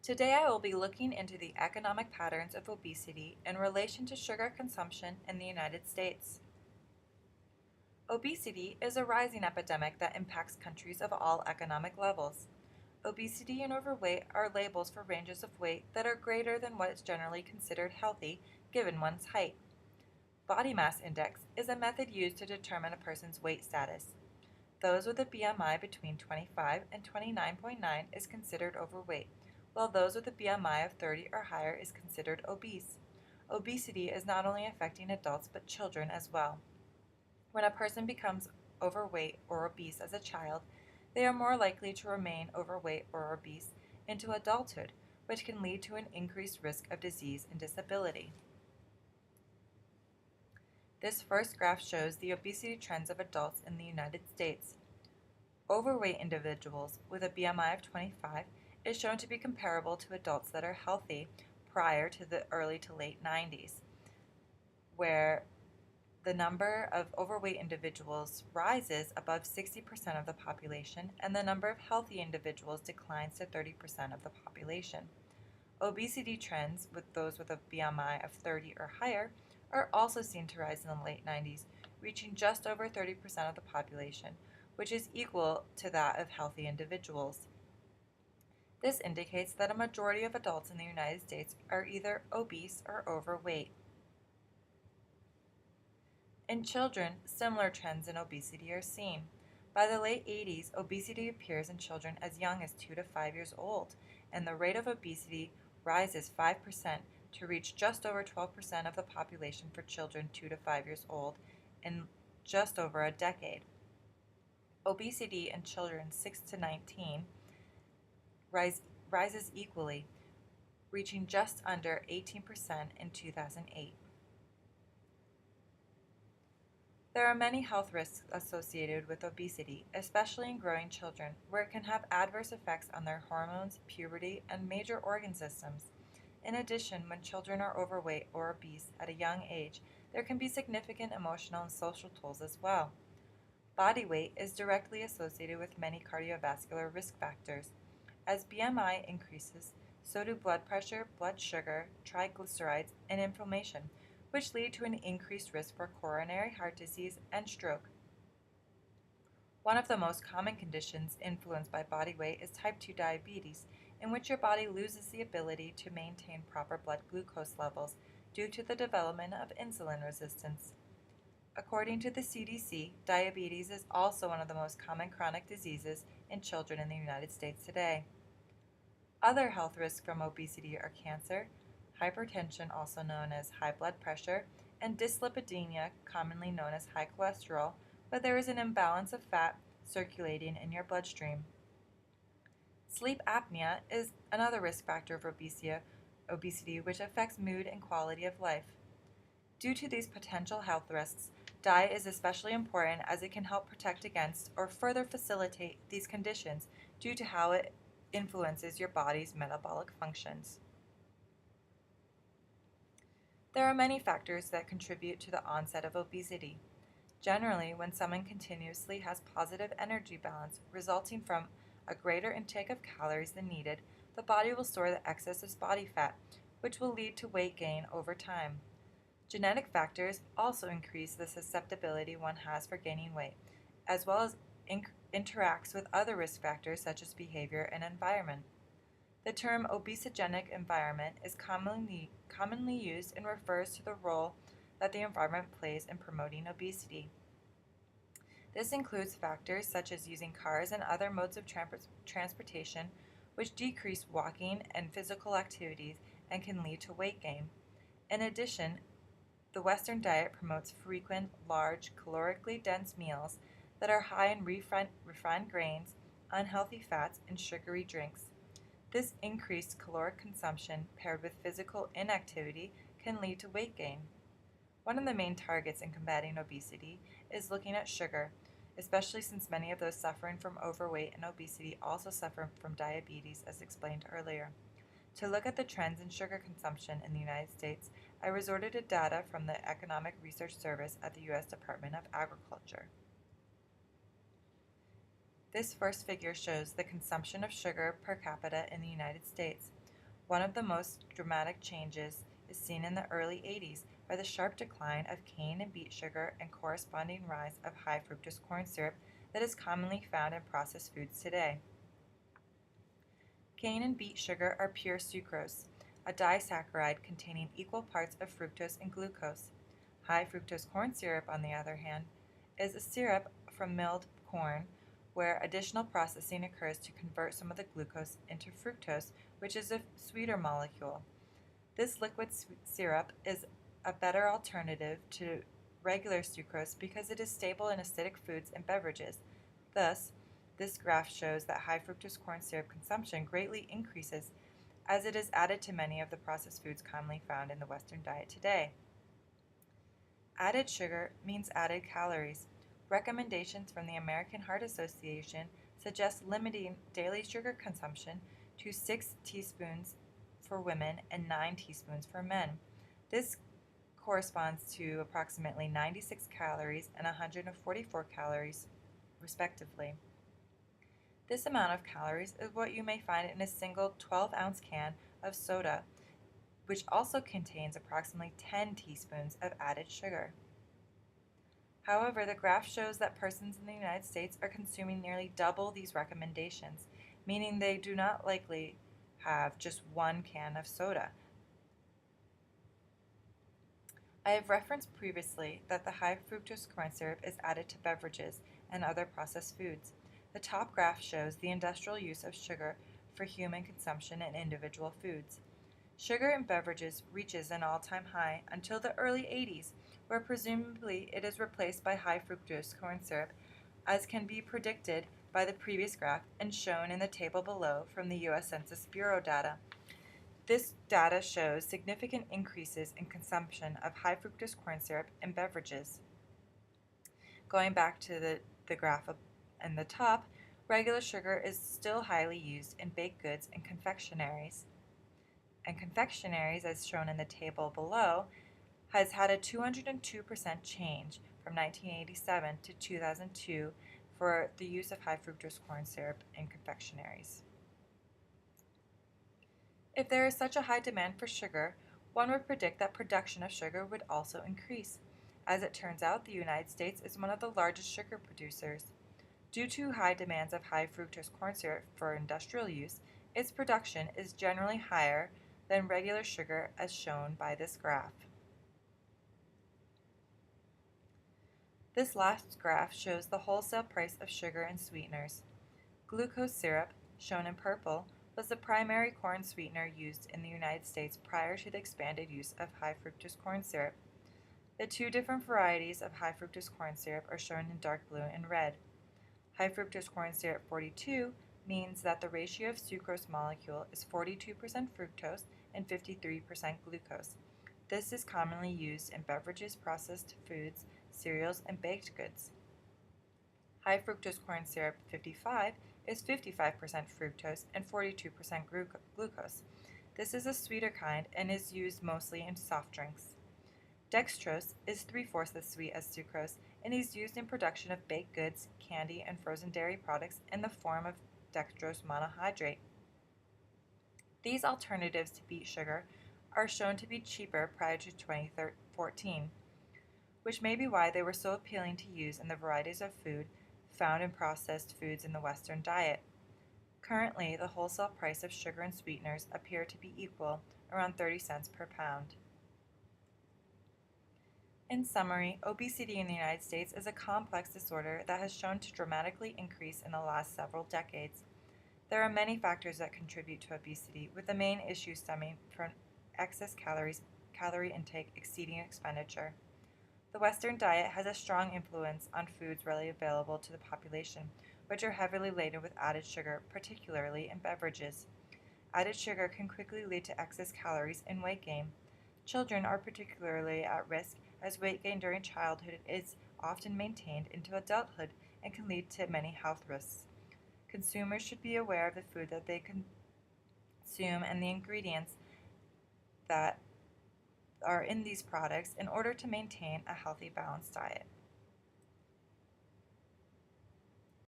Today I will be looking into the economic patterns of obesity in relation to sugar consumption in the United States. Obesity is a rising epidemic that impacts countries of all economic levels. Obesity and overweight are labels for ranges of weight that are greater than what is generally considered healthy given one's height. Body mass index is a method used to determine a person's weight status. Those with a BMI between 25 and 29.9 is considered overweight, while those with a BMI of 30 or higher is considered obese. Obesity is not only affecting adults but children as well. When a person becomes overweight or obese as a child, they are more likely to remain overweight or obese into adulthood, which can lead to an increased risk of disease and disability. This first graph shows the obesity trends of adults in the United States. Overweight individuals with a BMI of 25 is shown to be comparable to adults that are healthy prior to the early to late 90s, where the number of overweight individuals rises above 60% of the population and the number of healthy individuals declines to 30% of the population. Obesity trends with those with a BMI of 30 or higher are also seen to rise in the late 90s, reaching just over 30% of the population, which is equal to that of healthy individuals. This indicates that a majority of adults in the United States are either obese or overweight. In children, similar trends in obesity are seen. By the late 80s, obesity appears in children as young as 2 to 5 years old, and the rate of obesity rises 5% to reach just over 12% of the population for children 2 to 5 years old in just over a decade. Obesity in children 6 to 19 rises equally, reaching just under 18% in 2008. There are many health risks associated with obesity, especially in growing children, where it can have adverse effects on their hormones, puberty, and major organ systems. In addition, when children are overweight or obese at a young age, there can be significant emotional and social tolls as well. Body weight is directly associated with many cardiovascular risk factors. As BMI increases, so do blood pressure, blood sugar, triglycerides, and inflammation, which lead to an increased risk for coronary heart disease and stroke. One of the most common conditions influenced by body weight is type 2 diabetes, in which your body loses the ability to maintain proper blood glucose levels due to the development of insulin resistance. According to the CDC, diabetes is also one of the most common chronic diseases in children in the United States today. Other health risks from obesity are cancer, hypertension, also known as high blood pressure, and dyslipidemia, commonly known as high cholesterol, where there is an imbalance of fat circulating in your bloodstream. Sleep apnea is another risk factor of obesity, which affects mood and quality of life. Due to these potential health risks, diet is especially important as it can help protect against or further facilitate these conditions due to how it influences your body's metabolic functions. There are many factors that contribute to the onset of obesity. Generally, when someone continuously has positive energy balance resulting from a greater intake of calories than needed, the body will store the excess as body fat, which will lead to weight gain over time. Genetic factors also increase the susceptibility one has for gaining weight, as well as interacts with other risk factors such as behavior and environment. The term obesogenic environment is commonly used and refers to the role that the environment plays in promoting obesity. This includes factors such as using cars and other modes of transportation, which decrease walking and physical activities and can lead to weight gain. In addition, the Western diet promotes frequent, large, calorically dense meals that are high in refined grains, unhealthy fats, and sugary drinks. This increased caloric consumption paired with physical inactivity can lead to weight gain. One of the main targets in combating obesity is looking at sugar, especially since many of those suffering from overweight and obesity also suffer from diabetes, as explained earlier. To look at the trends in sugar consumption in the United States, I resorted to data from the Economic Research Service at the U.S. Department of Agriculture. This first figure shows the consumption of sugar per capita in the United States. One of the most dramatic changes is seen in the early 80s by the sharp decline of cane and beet sugar and corresponding rise of high fructose corn syrup that is commonly found in processed foods today. Cane and beet sugar are pure sucrose, a disaccharide containing equal parts of fructose and glucose. High fructose corn syrup, on the other hand, is a syrup from milled corn where additional processing occurs to convert some of the glucose into fructose, which is a sweeter molecule. This liquid syrup is a better alternative to regular sucrose because it is stable in acidic foods and beverages. Thus, this graph shows that high fructose corn syrup consumption greatly increases as it is added to many of the processed foods commonly found in the Western diet today. Added sugar means added calories. Recommendations from the American Heart Association suggest limiting daily sugar consumption to 6 teaspoons for women and 9 teaspoons for men. This corresponds to approximately 96 calories and 144 calories, respectively. This amount of calories is what you may find in a single 12-ounce can of soda, which also contains approximately 10 teaspoons of added sugar. However, the graph shows that persons in the United States are consuming nearly double these recommendations, meaning they do not likely have just one can of soda. I have referenced previously that the high fructose corn syrup is added to beverages and other processed foods. The top graph shows the industrial use of sugar for human consumption in individual foods. Sugar in beverages reaches an all-time high until the early 80s, where presumably it is replaced by high fructose corn syrup, as can be predicted by the previous graph and shown in the table below from the U.S. Census Bureau data. This data shows significant increases in consumption of high fructose corn syrup in beverages. Going back to the graph in the top, regular sugar is still highly used in baked goods and confectionaries. And confectionaries, as shown in the table below, has had a 202% change from 1987 to 2002 for the use of high fructose corn syrup in confectionaries. If there is such a high demand for sugar, one would predict that production of sugar would also increase. As it turns out, the United States is one of the largest sugar producers. Due to high demands of high fructose corn syrup for industrial use, its production is generally higher than regular sugar as shown by this graph. This last graph shows the wholesale price of sugar and sweeteners. Glucose syrup, shown in purple, was the primary corn sweetener used in the United States prior to the expanded use of high fructose corn syrup. The two different varieties of high fructose corn syrup are shown in dark blue and red. High fructose corn syrup 42 means that the ratio of sucrose molecule is 42% fructose and 53% glucose. This is commonly used in beverages, processed foods, cereals, and baked goods. High fructose corn syrup 55 is 55% fructose and 42% glucose. This is a sweeter kind and is used mostly in soft drinks. Dextrose is 3/4 as sweet as sucrose and is used in production of baked goods, candy, and frozen dairy products in the form of dextrose monohydrate. These alternatives to beet sugar are shown to be cheaper prior to 2014, which may be why they were so appealing to use in the varieties of food found in processed foods in the Western diet. Currently, the wholesale price of sugar and sweeteners appear to be equal, around 30 cents per pound. In summary, obesity in the United States is a complex disorder that has shown to dramatically increase in the last several decades. There are many factors that contribute to obesity, with the main issue stemming from excess calorie intake exceeding expenditure. The Western diet has a strong influence on foods readily available to the population, which are heavily laden with added sugar, particularly in beverages. Added sugar can quickly lead to excess calories and weight gain. Children are particularly at risk as weight gain during childhood is often maintained into adulthood and can lead to many health risks. Consumers should be aware of the food that they consume and the ingredients that are in these products in order to maintain a healthy, balanced diet.